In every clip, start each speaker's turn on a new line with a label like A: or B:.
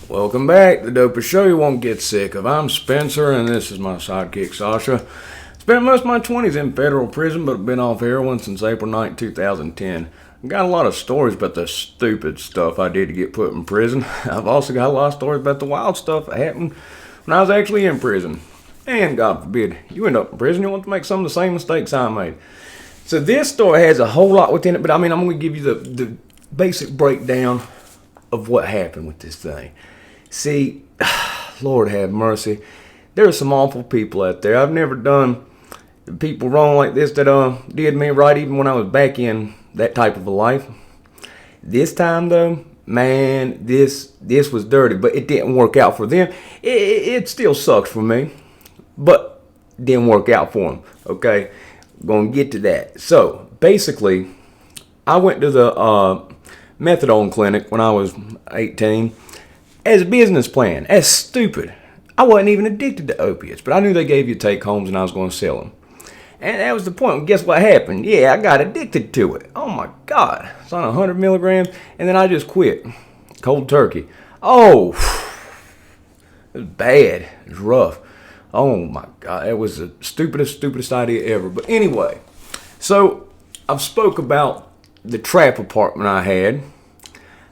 A: Welcome back to the Dopesick Show you won't get sick of. I'm Spencer, and this is my sidekick, Sasha. Spent most of my 20s in federal prison, but been off heroin since April 9, 2010. Got a lot of stories about the stupid stuff I did to get put in prison. I've also got a lot of stories about the wild stuff that happened when I was actually in prison. And God forbid, you end up in prison, you want to make some of the same mistakes I made. So this story has a whole lot within it, but I'm going to give you the basic breakdown of what happened with this thing. See, Lord have mercy, there are some awful people out there. I've never done people wrong like this that did me right, even when I was back in that type of a life. This time though, man, this was dirty, but it didn't work out for them. It still sucks for me, but it didn't work out for them. Okay, gonna get to that. So basically, I went to the methadone clinic when I was 18 as a business plan. That's stupid. I wasn't even addicted to opiates, but I knew they gave you take homes and I was going to sell them. And that was the point. Guess what happened? Yeah, I got addicted to it. Oh my God. It's on 100 milligrams, and then I just quit. Cold turkey. Oh, it was bad. It was rough. Oh my God. It was the stupidest idea ever. But anyway, so I've spoke about the trap apartment I had.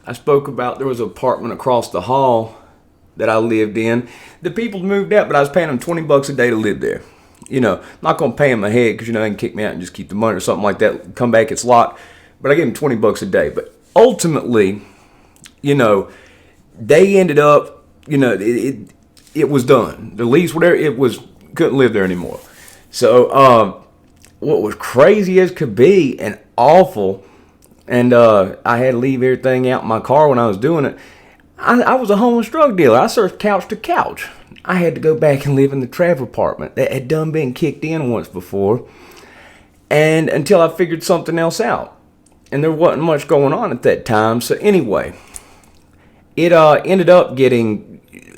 A: I spoke about there was an apartment across the hall that I lived in. The people moved out, but I was paying them $20 a day to live there. You know, I'm not going to pay them ahead because, you know, they can kick me out and just keep the money or something like that. Come back, it's locked. But I gave them $20 a day. But ultimately, you know, they ended up, you know, it was done. The lease, whatever, couldn't live there anymore. So what was crazy as could be and awful, and I had to leave everything out in my car when I was doing it. I was a homeless drug dealer. I searched couch to couch. I had to go back and live in the trap apartment that had done been kicked in once before, and until I figured something else out. And there wasn't much going on at that time. So anyway, it ended up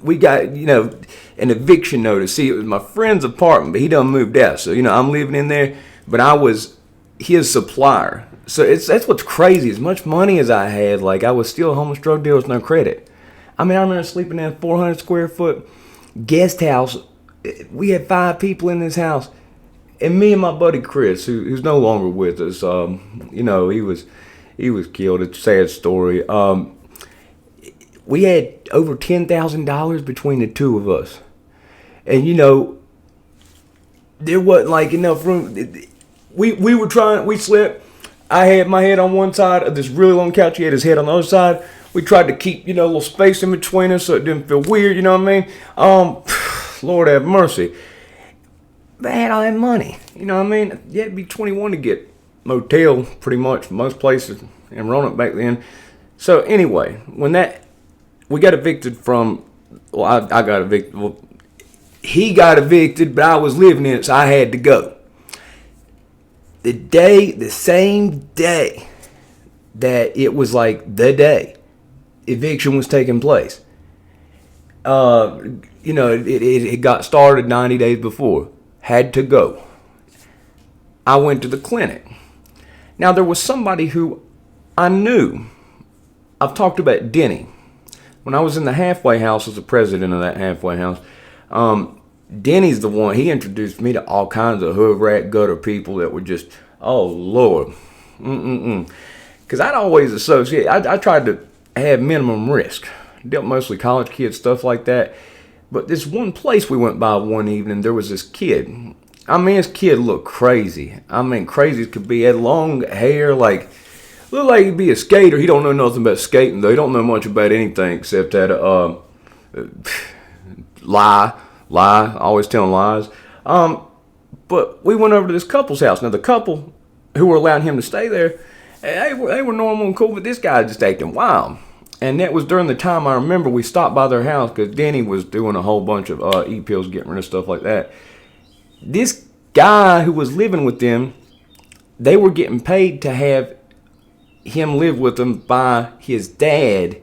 A: we got, you know, an eviction notice. See, it was my friend's apartment, but he done moved out. So, you know, I'm living in there, but I was his supplier. So that's what's crazy. As much money as I had, like, I was still a homeless drug dealer with no credit. I mean, I remember sleeping in a 400 square foot guest house. We had 5 people in this house, and me and my buddy Chris, who's no longer with us. You know, he was killed. It's a sad story. We had over $10,000 between the two of us, and you know, there wasn't like enough room. We slept. I had my head on one side of this really long couch. He had his head on the other side. We tried to keep, you know, a little space in between us so it didn't feel weird, you know what I mean? Lord have mercy. But I had all that money, you know what I mean? You had to be 21 to get motel, pretty much, most places in Roanoke back then. So anyway, we got evicted from, well, I got evicted. Well, he got evicted, but I was living in it, so I had to go. The same day that it was like the day eviction was taking place, you know, it got started 90 days before. Had to go. I went to the clinic. Now, there was somebody who I knew. I've talked about Denny. When I was in the halfway house as the president of that halfway house, Denny's the one. He introduced me to all kinds of hood rat gutter people that were just, oh Lord, because I'd always associate. I tried to have minimum risk. Dealt mostly college kids, stuff like that. But this one place we went by one evening, there was this kid. I mean, this kid looked crazy. I mean, crazy as could be. He had long hair, like looked like he'd be a skater. He don't know nothing about skating though. He don't know much about anything except that lie, always telling lies. But we went over to this couple's house. Now, the couple who were allowing him to stay there, they were normal and cool, but this guy just acting wild. And that was during the time I remember we stopped by their house because Denny was doing a whole bunch of e-pills, getting rid of stuff like that. This guy who was living with them, they were getting paid to have him live with them by his dad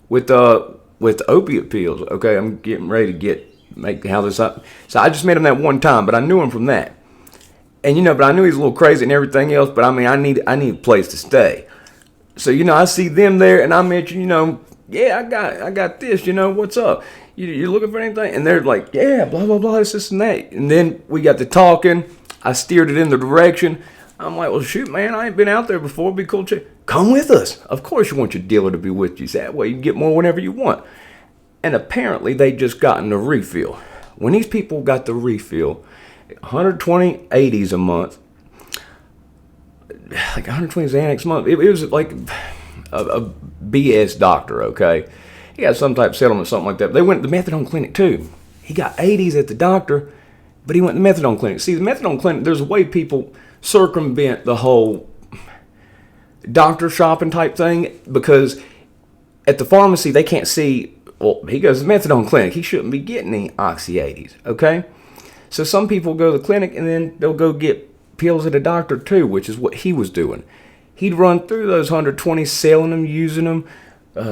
A: with opiate pills. Okay, I'm getting ready to make how this up. So I just met him that one time, but I knew him from that. And you know, but I knew he was a little crazy and everything else. But I mean, I need a place to stay. So you know, I see them there, and I mention, you know, yeah, I got this, what's up? You looking for anything? And they're like, yeah, blah, blah, blah, this and that. And then we got to talking. I steered it in the direction. I'm like, well, shoot, man, I ain't been out there before. It'd be cool. Come with us. Of course you want your dealer to be with you. So that way you can get more whenever you want. And apparently they just gotten the refill. When these people got the refill, 120 80s a month, like 120 Xanax a month. It was like a BS doctor, okay? He got some type of settlement, something like that. They went to the methadone clinic too. He got 80s at the doctor, but he went to the methadone clinic. See, the methadone clinic, there's a way people circumvent the whole doctor shopping type thing, because at the pharmacy, they can't see, well, he goes to the methadone clinic. He shouldn't be getting any Oxy 80s, okay? So some people go to the clinic and then they'll go get pills at a doctor too, which is what he was doing. He'd run through those 120, selling them, using them,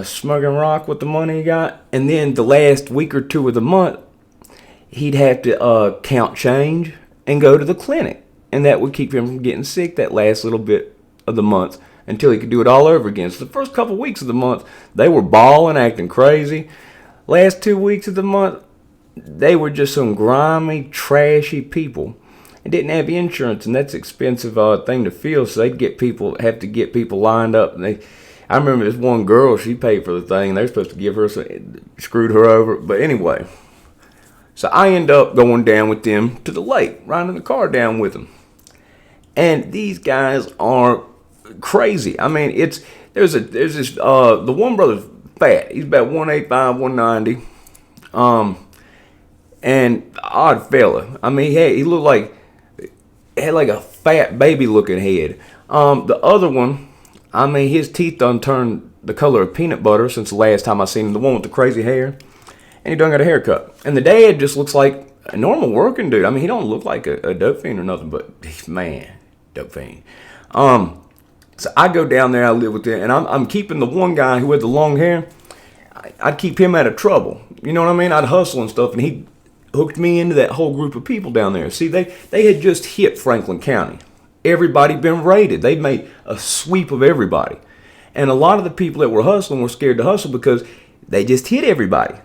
A: smuggling rock with the money he got. And then the last week or two of the month, he'd have to count change and go to the clinic. And that would keep him from getting sick that last little bit of the month until he could do it all over again. So the first couple weeks of the month, they were bawling, acting crazy. Last 2 weeks of the month, they were just some grimy, trashy people. And didn't have insurance, and that's an expensive thing to feel. So they'd have to get people lined up. And I remember this one girl, she paid for the thing. They're supposed to give her screwed her over. But anyway, so I end up going down with them to the lake, riding the car down with them. And these guys are crazy. I mean, there's this the one brother's fat. He's about 185, 190. And odd fella. I mean, he looked like, had like a fat baby looking head. The other one, I mean, his teeth done turned the color of peanut butter since the last time I seen him. The one with the crazy hair. And he done got a haircut. And the dad just looks like a normal working dude. I mean, he don't look like a dope fiend or nothing, but man, dope fiend. So I go down there, I live with them, and I'm keeping the one guy who had the long hair. I'd keep him out of trouble. You know what I mean? I'd hustle and stuff, and he hooked me into that whole group of people down there. See, they had just hit Franklin County. Everybody been raided. They made a sweep of everybody. And a lot of the people that were hustling were scared to hustle because they just hit everybody.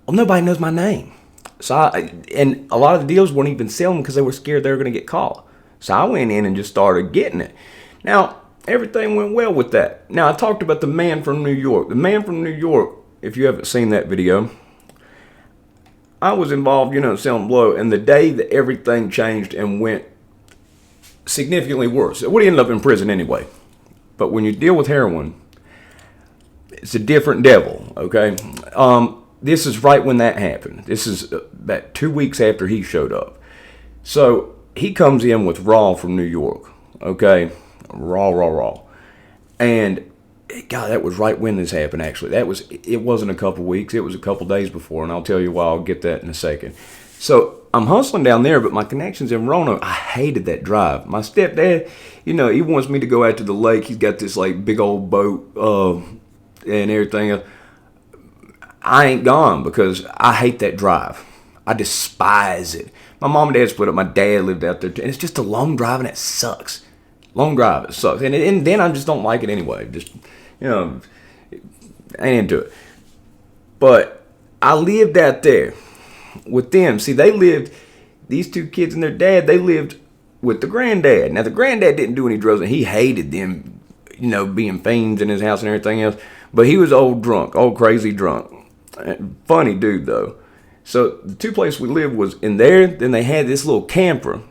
A: Well, nobody knows my name. So and a lot of the deals weren't even selling because they were scared they were going to get caught. So I went in and just started getting it. Now, everything went well with that. Now, I talked about the man from New York. The man from New York, if you haven't seen that video, I was involved, selling blow, and the day that everything changed and went significantly worse, it would have ended up in prison anyway. But when you deal with heroin, it's a different devil, okay? This is right when that happened. This is about 2 weeks after he showed up. So he comes in with Raw from New York, okay? Raw. And God, that was right when this happened, actually. It wasn't a couple weeks. It was a couple days before, and I'll tell you why. I'll get that in a second. So I'm hustling down there, but my connection's in Roanoke. I hated that drive. My stepdad, he wants me to go out to the lake. He's got this, like, big old boat and everything. I ain't gone because I hate that drive. I despise it. My mom and dad split up. My dad lived out there, and it's just a long drive, and it sucks. Long drive, it sucks. And then I just don't like it anyway. Just, I ain't into it. But I lived out there with them. See, these two kids and their dad, they lived with the granddad. Now, the granddad didn't do any drugs, and he hated them, being fiends in his house and everything else. But he was old crazy drunk. Funny dude, though. So the two places we lived was in there. Then they had this little camper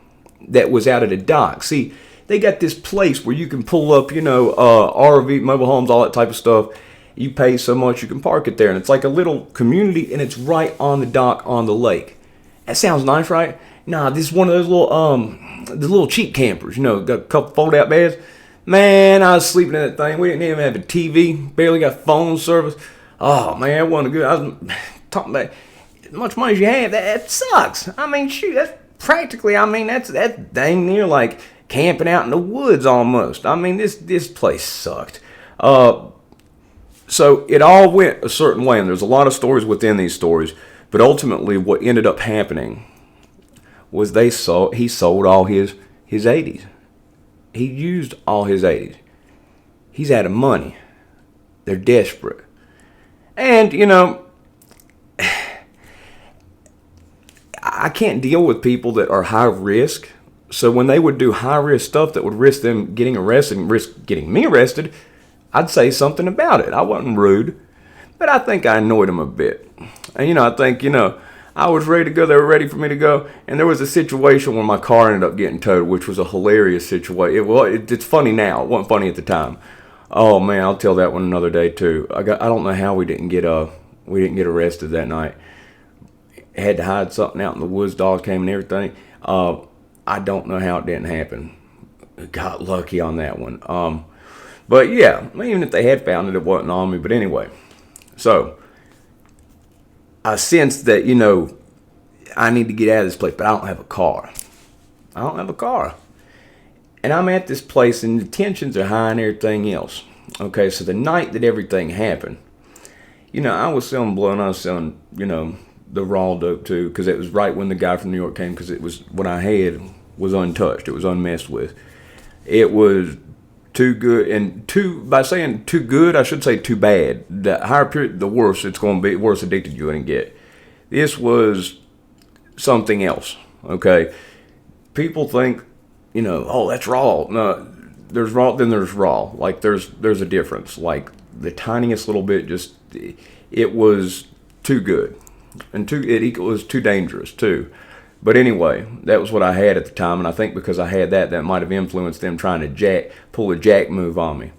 A: that was out at a dock. See, they got this place where you can pull up, RV, mobile homes, all that type of stuff. You pay so much, you can park it there. And it's like a little community, and it's right on the dock on the lake. That sounds nice, right? Nah, this is one of those little cheap campers, got a couple fold-out beds. Man, I was sleeping in that thing. We didn't even have a TV, barely got phone service. Oh, man, it wasn't good. I was talking about as much money as you have, that sucks. I mean, shoot, that's practically, that's dang near like camping out in the woods almost. I mean, this place sucked. So it all went a certain way, and there's a lot of stories within these stories, but ultimately what ended up happening was he sold all his 80s. He used all his 80s. He's out of money. They're desperate. And, I can't deal with people that are high risk. So when they would do high risk stuff that would risk them getting arrested and risk getting me arrested, I'd say something about it. I wasn't rude, but I think I annoyed them a bit. And, I think, I was ready to go. They were ready for me to go. And there was a situation where my car ended up getting towed, which was a hilarious situation. It's funny now. It wasn't funny at the time. Oh, man, I'll tell that one another day, too. I don't know how we didn't get arrested that night. Had to hide something out in the woods. Dogs came and everything. I don't know how it didn't happen. Got lucky on that one. But yeah, even if they had found it, it wasn't on me. But anyway, so I sensed that, I need to get out of this place, but I don't have a car. And I'm at this place, and the tensions are high and everything else. Okay, so the night that everything happened, I was selling blow, and I was selling, the raw dope too, because it was right when the guy from New York came, because it was what I had was untouched. It was unmessed with. It was too good, and by saying too good, I should say too bad. The higher period, the worse it's going to be, worse addicted you're going to get. This was something else, okay? People think, oh, that's raw. No, there's raw, then there's raw. Like, there's a difference. Like, the tiniest little bit, just, it was too good. And it was too dangerous, too. But anyway, that was what I had at the time, and I think because I had that might have influenced them trying to pull a jack move on me.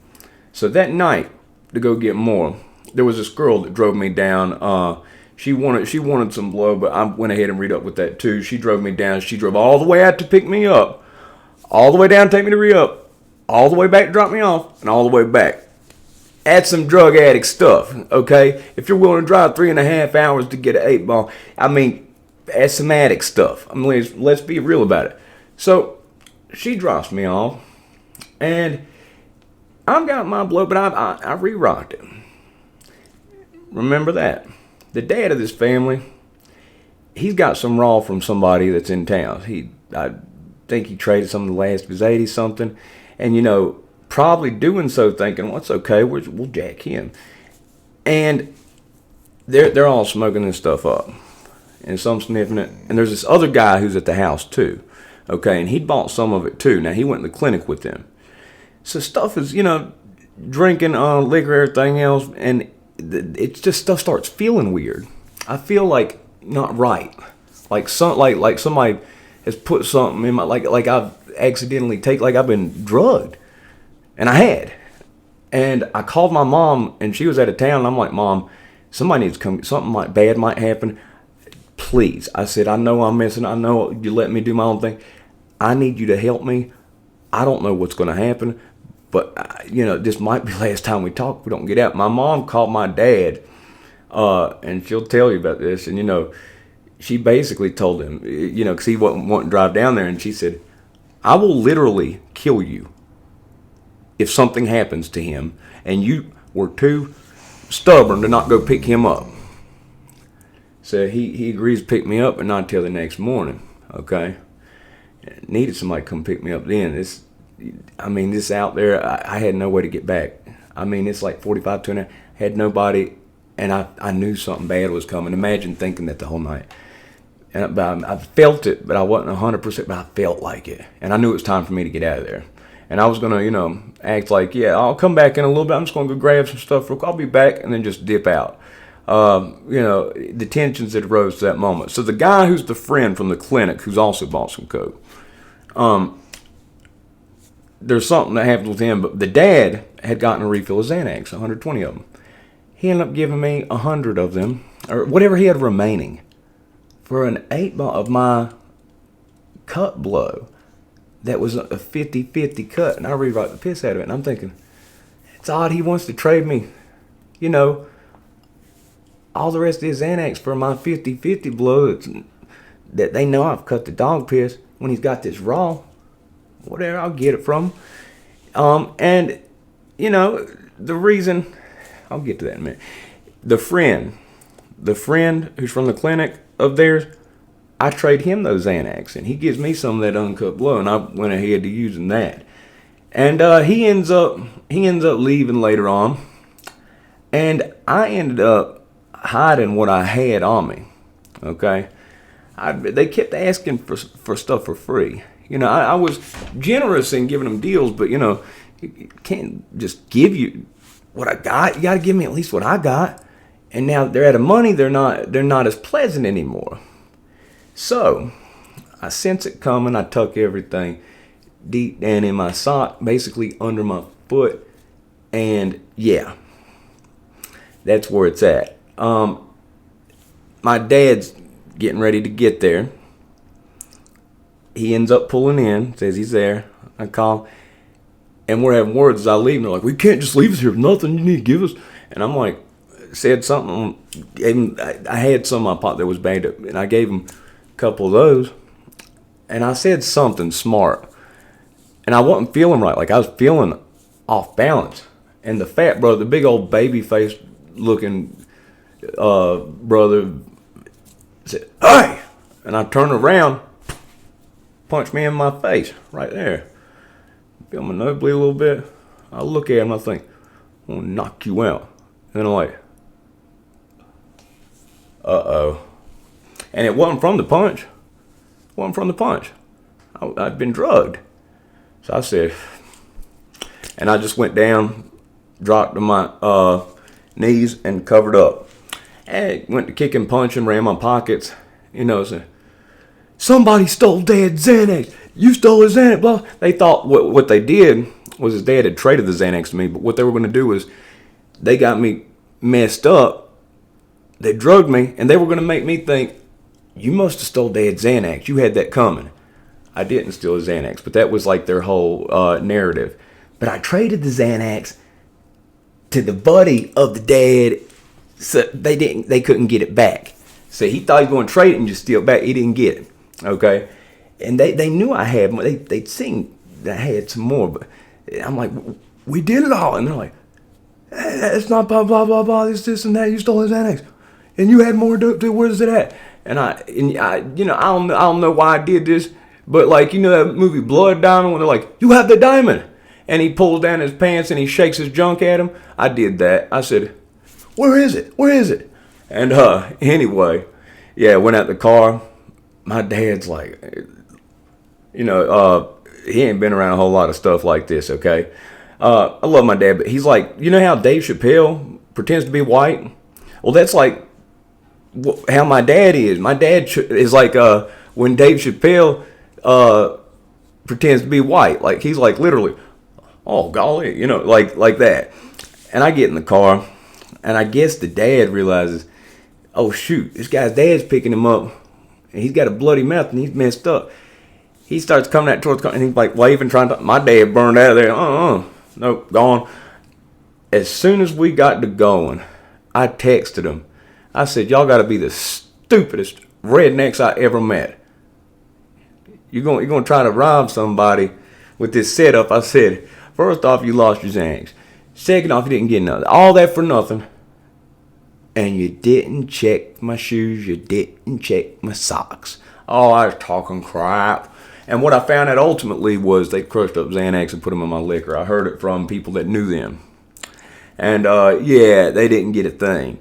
A: So that night, to go get more, there was this girl that drove me down. She wanted some blow, but I went ahead and read up with that too. She drove me down. She drove all the way out to pick me up, all the way down to take me to re-up, all the way back to drop me off, and all the way back. That's some drug addict stuff, okay? If you're willing to drive 3.5 hours to get an 8-ball, that's some addict stuff. Let's be real about it. So she drops me off, and I've got my blow, but I re-rocked it. Remember that. The dad of this family, he's got some raw from somebody that's in town. I think he traded some of the last of his 80 something, and probably doing so thinking, well, it's okay, we'll jack him. And they're all smoking this stuff up, and some sniffing it. And there's this other guy who's at the house too, okay, and he bought some of it too. Now he went to the clinic with them. So stuff is, drinking liquor, everything else, and it's just stuff starts feeling weird. I feel like not right, like somebody has put something in my like I've accidentally like I've been drugged. And I had. And I called my mom, and she was out of town, and I'm like, Mom, somebody needs to come. Something bad might happen. Please. I said, I know I'm missing. I know you let me do my own thing. I need you to help me. I don't know what's going to happen, but, this might be the last time we talk if we don't get out. My mom called my dad, and she'll tell you about this. And, she basically told him, because he wasn't wanting to drive down there, and she said, I will literally kill you if something happens to him and you were too stubborn to not go pick him up. So he agrees to pick me up, but not until the next morning, okay? Needed somebody to come pick me up then. This out there, I had no way to get back. It's like 45 to an hour. Had nobody, and I knew something bad was coming. Imagine thinking that the whole night. And I felt it, but I wasn't 100%, but I felt like it. And I knew it was time for me to get out of there. And I was going to, act like, yeah, I'll come back in a little bit. I'm just going to go grab some stuff. I'll be back, and then just dip out. The tensions that arose to that moment. So the guy who's the friend from the clinic who's also bought some coke, there's something that happened with him. But the dad had gotten a refill of Xanax, 120 of them. He ended up giving me 100 of them, or whatever he had remaining, for an 8-ball of my cut blow. That was a 50-50 cut, and I rewrote the piss out of it. And I'm thinking, it's odd he wants to trade me, all the rest of his Xanax for my 50-50 blow that they know I've cut the dog piss when he's got this raw. Whatever, I'll get it from him. And, the reason, I'll get to that in a minute. The friend who's from the clinic of theirs, I trade him those Xanax, and he gives me some of that uncut blow, and I went ahead to using that. And he ends up leaving later on, and I ended up hiding what I had on me. Okay, they kept asking for stuff for free. I was generous in giving them deals, but you can't just give you what I got. You got to give me at least what I got. And now they're out of money. They're not as pleasant anymore. So I sense it coming. I tuck everything deep down in my sock, basically under my foot, and yeah, that's where it's at. My dad's getting ready to get there. He ends up pulling in, says he's there. I call, and we're having words as I leave. And they're like, "We can't just leave us here with nothing. You need to give us." And I'm like, said something. I had some in my pot that was banged up, and I gave him a couple of those. And I said something smart, and I wasn't feeling right. Like I was feeling off balance. And the fat brother, the big old baby face looking brother, said, "Hey!" And I turned around, punched me in my face right there. Feel my nose bleed a little bit. I look at him and I think, "I'm gonna knock you out." And then I'm like, "Uh-oh." And it wasn't from the punch. It wasn't from the punch. I'd been drugged. So I said, and I just went down, dropped to my knees and covered up. And went to kicking, punching, ran my pockets. Said, "Somebody stole Dad's Xanax. You stole his Xanax." Blah. They thought what they did was his dad had traded the Xanax to me. But what they were going to do was they got me messed up. They drugged me, and they were going to make me think, "You must have stole Dad's Xanax. You had that coming." I didn't steal his Xanax, but that was like their whole narrative. But I traded the Xanax to the buddy of the dad, so they couldn't get it back. So he thought he was going to trade it and just steal it back. He didn't get it. Okay, and they knew I had more. They'd seen that I had some more, but I'm like, "We did it all," and they're like, "Hey, it's not blah blah blah blah. This and that. You stole his Xanax, and you had more dope too. Where's it at?" And I don't know why I did this, but like that movie Blood Diamond when they're like, "You have the diamond," and he pulls down his pants and he shakes his junk at him. I did that. I said, "Where is it? Where is it?" And anyway, yeah, went out the car. My dad's like, he ain't been around a whole lot of stuff like this. Okay, I love my dad, but he's like, how Dave Chappelle pretends to be white? Well, that's like how my dad is. My dad is like when Dave Chappelle pretends to be white. Like he's like literally, "Oh golly," like that. And I get in the car, and I guess the dad realizes, "Oh shoot, this guy's dad's picking him up, and he's got a bloody mouth and he's messed up." He starts coming out towards the car, and he's like waving, trying to. My dad burned out of there. Nope, gone. As soon as we got to going, I texted him. I said, "Y'all got to be the stupidest rednecks I ever met. You're gonna try to rob somebody with this setup." I said, "First off, you lost your Xanax. Second off, you didn't get nothing. All that for nothing. And you didn't check my shoes. You didn't check my socks." Oh, I was talking crap. And what I found out ultimately was they crushed up Xanax and put them in my liquor. I heard it from people that knew them. And yeah, they didn't get a thing.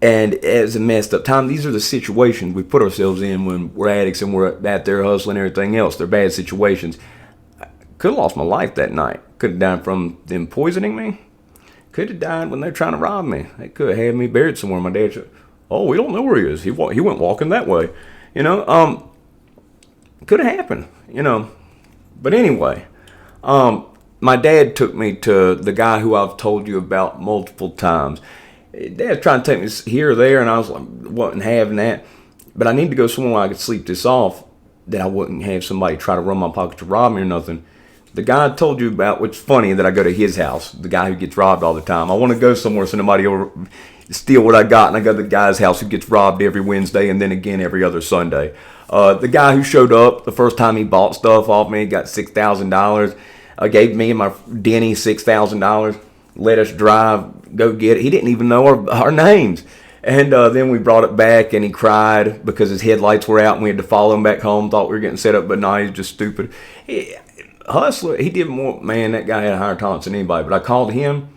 A: And as a messed up time, these are the situations we put ourselves in when we're addicts and we're out there hustling and everything else. They're bad situations. I could have lost my life that night. Could have died from them poisoning me. Could have died when they're trying to rob me. They could have had me buried somewhere. My dad said, "Oh, we don't know where he is. He went walking that way." Could have happened, But anyway, my dad took me to the guy who I've told you about multiple times. Dad's trying to take me here or there, and I was like, wasn't having that. But I need to go somewhere where I could sleep this off, that I wouldn't have somebody try to run my pocket to rob me or nothing. The guy I told you about, which is funny that I go to his house, the guy who gets robbed all the time. I want to go somewhere so nobody will steal what I got, and I go to the guy's house who gets robbed every Wednesday and then again every other Sunday. The guy who showed up the first time he bought stuff off me, got $6,000, gave me and my Denny $6,000, let us drive, go get it. He didn't even know our names. And then we brought it back, and he cried because his headlights were out, and we had to follow him back home. Thought we were getting set up, but no, he's just stupid. Hustler, he did more. Man, that guy had a higher tolerance than anybody. But I called him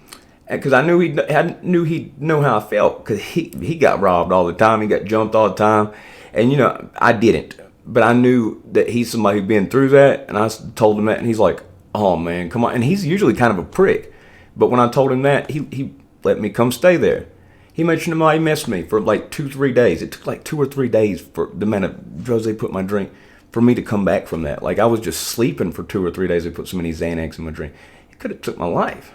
A: because I knew he'd know how I felt, because he got robbed all the time. He got jumped all the time. And, I didn't. But I knew that he's somebody who'd been through that. And I told him that. And he's like, oh, man, come on. And he's usually kind of a prick. But when I told him that, he let me come stay there. He mentioned to me, he messed me for like 2-3 days. It took like 2 or 3 days for the amount of drugs they put in my drink for me to come back from that. Like, I was just sleeping for 2 or 3 days. They put so many Xanax in my drink. It could have took my life.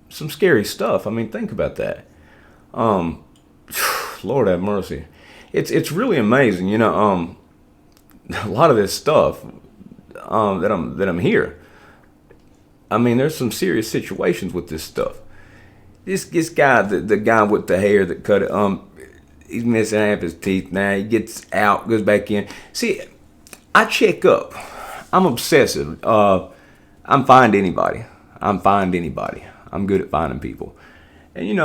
A: Some scary stuff. I mean, think about that. Lord have mercy. It's really amazing, a lot of this stuff that I'm here. I mean, there's some serious situations with this stuff. This guy, the guy with the hair that cut it, he's missing half his teeth now. He gets out, goes back in. See, I check up. I'm obsessive. I'm find anybody. I'm good at finding people. And,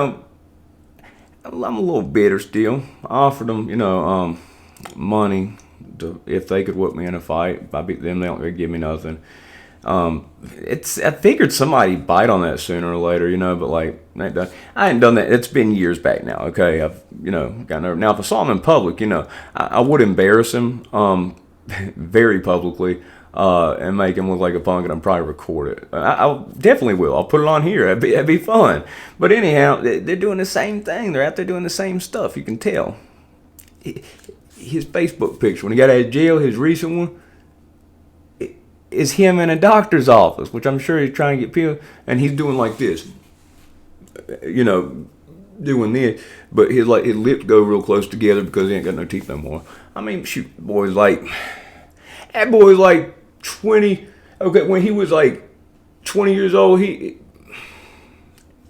A: I'm a little bitter still. I offered them, money if they could whip me in a fight. If I beat them, they don't really give me nothing. I figured somebody'd bite on that sooner or later, but like, I ain't done that. It's been years back now. Okay. I've, got nerve. Now, if I saw him in public, I would embarrass him, very publicly, and make him look like a punk, and I'll probably record it. I definitely will. I'll put it on here. It'd be fun. But anyhow, they're doing the same thing. They're out there doing the same stuff. You can tell. His Facebook picture, when he got out of jail, his recent one, is him in a doctor's office, which I'm sure he's trying to get people, and he's doing like this, doing this, but his lips go real close together because he ain't got no teeth no more. I mean, shoot, that boy's like 20. Okay, when he was like 20 years old, he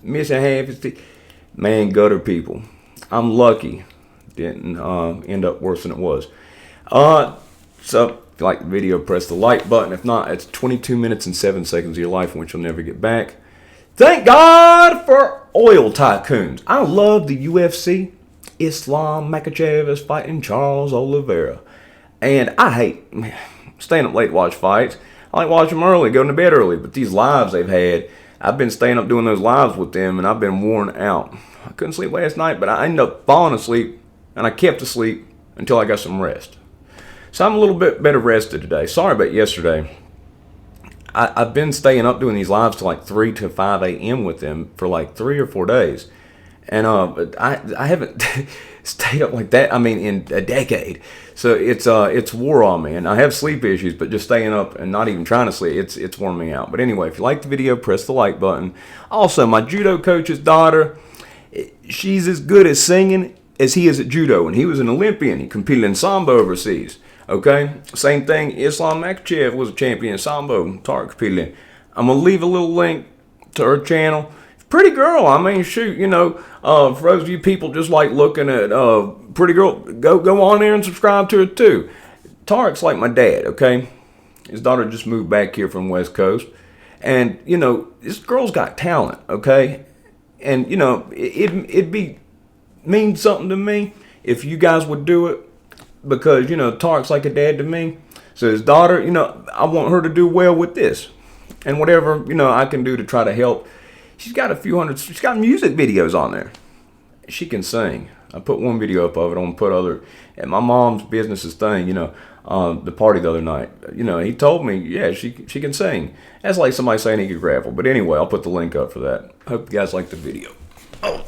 A: missing half his teeth. Man, gutter people. I'm lucky didn't end up worse than it was. So if you like the video, press the like button. If not, it's 22 minutes and 7 seconds of your life, which you'll never get back. Thank God for oil tycoons. I love the UFC. Islam Makhachev is fighting Charles Oliveira. And I hate staying up late to watch fights. I like watching them early, going to bed early. But these lives they've had, I've been staying up doing those lives with them, and I've been worn out. I couldn't sleep last night, but I ended up falling asleep, and I kept asleep until I got some rest. So I'm a little bit better rested today. Sorry about yesterday. I've been staying up doing these lives till like 3 to 5 a.m. with them for like 3 or 4 days. And I haven't stayed up like that, in a decade. So it's wore on me. And I have sleep issues, but just staying up and not even trying to sleep, it's worn me out. But anyway, if you like the video, press the like button. Also, my judo coach's daughter, she's as good at singing as he is at judo. And he was an Olympian. He competed in Sambo overseas. Okay, same thing. Islam Makhachev was a champion in Sambo. Tarek competed in. I'm gonna leave a little link to her channel. Pretty girl. Shoot. For those of you people just like looking at pretty girl, go on there and subscribe to it too. Tarek's like my dad. Okay, his daughter just moved back here from West Coast, and this girl's got talent. Okay, and it'd mean something to me if you guys would do it. Because, Tarek's like a dad to me. So his daughter, I want her to do well with this. And whatever, I can do to try to help. She's got she's got music videos on there. She can sing. I put one video up of it. I'm going to put other. At my mom's business's thing, the party the other night. He told me, yeah, she can sing. That's like somebody saying he could gravel. But anyway, I'll put the link up for that. Hope you guys like the video. Oh.